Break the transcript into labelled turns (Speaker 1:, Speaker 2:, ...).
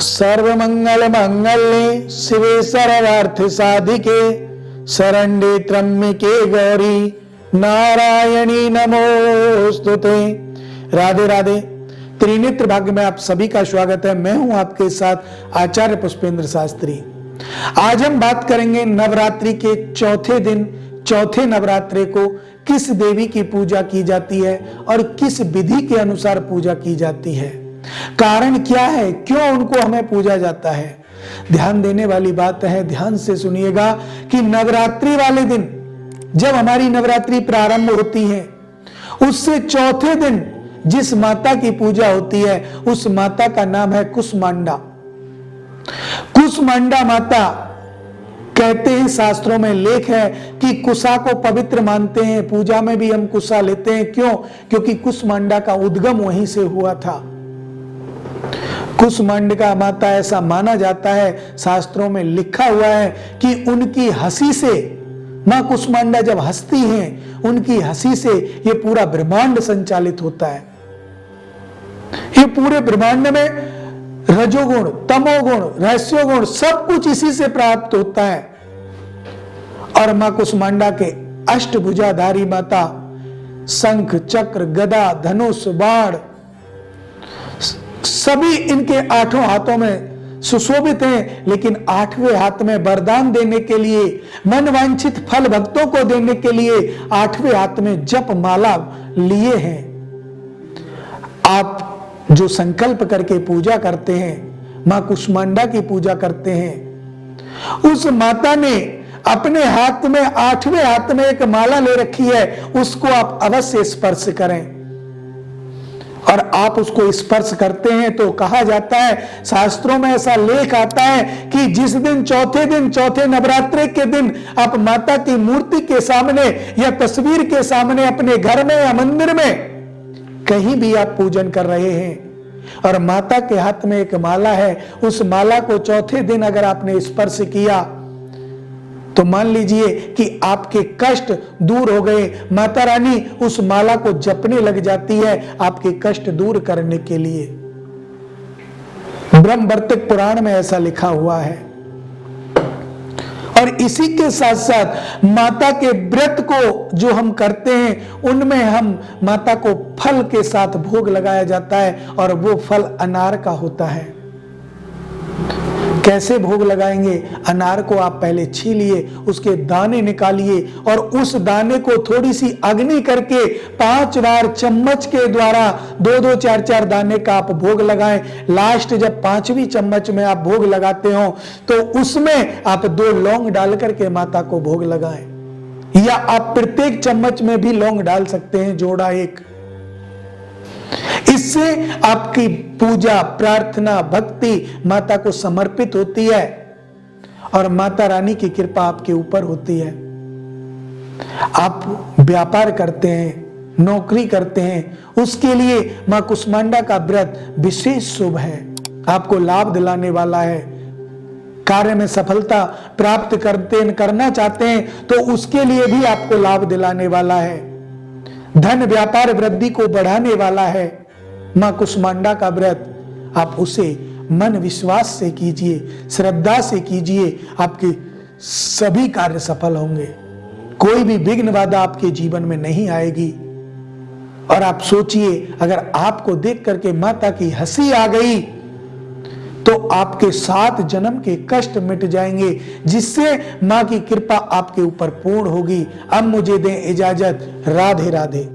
Speaker 1: सर्वमंगल मंगल्ये शिवे सर्वार्थ साधिके शरण्ये त्र्यंबके गौरी नारायणी नमोस्तुते। राधे राधे। त्रिनेत्र भाग्य में आप सभी का स्वागत है। मैं हूं आपके साथ आचार्य पुष्पेंद्र शास्त्री। आज हम बात करेंगे नवरात्रि के चौथे दिन, चौथे नवरात्रे को किस देवी की पूजा की जाती है और किस विधि के अनुसार पूजा की जाती है, कारण क्या है, क्यों उनको हमें पूजा जाता है। ध्यान देने वाली बात है, ध्यान से सुनिएगा कि नवरात्रि वाले दिन जब हमारी नवरात्रि प्रारंभ होती है, उससे चौथे दिन जिस माता की पूजा होती है उस माता का नाम है कुष्मांडा। कुष्मांडा माता कहते हैं, शास्त्रों में लेख है कि कुशा को पवित्र मानते हैं, पूजा में भी हम कुशा लेते हैं। क्यों? क्योंकि कुष्मांडा का उद्गम वहीं से हुआ था। कुष्मांडा माता ऐसा माना जाता है, शास्त्रों में लिखा हुआ है कि उनकी हंसी से, मां कुष्मांडा जब हंसती हैं, उनकी हंसी से ये पूरा ब्रह्मांड संचालित होता है। ये पूरे ब्रह्मांड में रजोगुण, तमोगुण, रहस्योगुण सब कुछ इसी से प्राप्त होता है। और मां कुष्मांडा के अष्टभुजाधारी माता शंख, चक्र, गदा, धनुष, बाण सभी इनके आठों हाथों में सुशोभित हैं, लेकिन आठवें हाथ में वरदान देने के लिए, मन वांछित फल भक्तों को देने के लिए आठवें हाथ में जप माला लिए हैं। आप जो संकल्प करके पूजा करते हैं, मां कुष्मांडा की पूजा करते हैं, उस माता ने अपने हाथ में, आठवें हाथ में एक माला ले रखी है, उसको आप अवश्य स्पर्श करें। और आप उसको स्पर्श करते हैं तो कहा जाता है, शास्त्रों में ऐसा लेख आता है कि जिस दिन, चौथे नवरात्रि के दिन आप माता की मूर्ति के सामने या तस्वीर के सामने, अपने घर में या मंदिर में कहीं भी आप पूजन कर रहे हैं और माता के हाथ में एक माला है, उस माला को चौथे दिन अगर आपने स्पर्श किया तो मान लीजिए कि आपके कष्ट दूर हो गए। माता रानी उस माला को जपने लग जाती है आपके कष्ट दूर करने के लिए। ब्रह्मवर्तिक पुराण में ऐसा लिखा हुआ है। और इसी के साथ साथ माता के व्रत को जो हम करते हैं, उनमें हम माता को फल के साथ भोग लगाया जाता है और वो फल अनार का होता है। कैसे भोग लगाएंगे? अनार को आप पहले छीलिए, उसके दाने निकालिए और उस दाने को थोड़ी सी अग्नि करके 5 बार चम्मच के द्वारा 2-2, 4-4 दाने का आप भोग लगाएं। लास्ट जब 5वीं चम्मच में आप भोग लगाते हो तो उसमें आप 2 लौंग डाल करके माता को भोग लगाएं, या आप प्रत्येक चम्मच में भी लौंग डाल सकते हैं, जोड़ा 1। इससे आपकी पूजा, प्रार्थना, भक्ति माता को समर्पित होती है और माता रानी की कृपा आपके ऊपर होती है। आप व्यापार करते हैं, नौकरी करते हैं, उसके लिए मां कुष्मांडा का व्रत विशेष शुभ है, आपको लाभ दिलाने वाला है। कार्य में सफलता प्राप्त करना चाहते हैं तो उसके लिए भी आपको लाभ दिलाने वाला है। धन व्यापार वृद्धि को बढ़ाने वाला है मां कुष्मांडा का व्रत। आप उसे मन विश्वास से कीजिए, श्रद्धा से कीजिए, आपके सभी कार्य सफल होंगे, कोई भी विघ्न बाधा आपके जीवन में नहीं आएगी। और आप सोचिए, अगर आपको देख करके माता की हंसी आ गई तो आपके 7 जन्म के कष्ट मिट जाएंगे, जिससे मां की कृपा आपके ऊपर पूर्ण होगी। अब मुझे दें इजाजत। राधे राधे।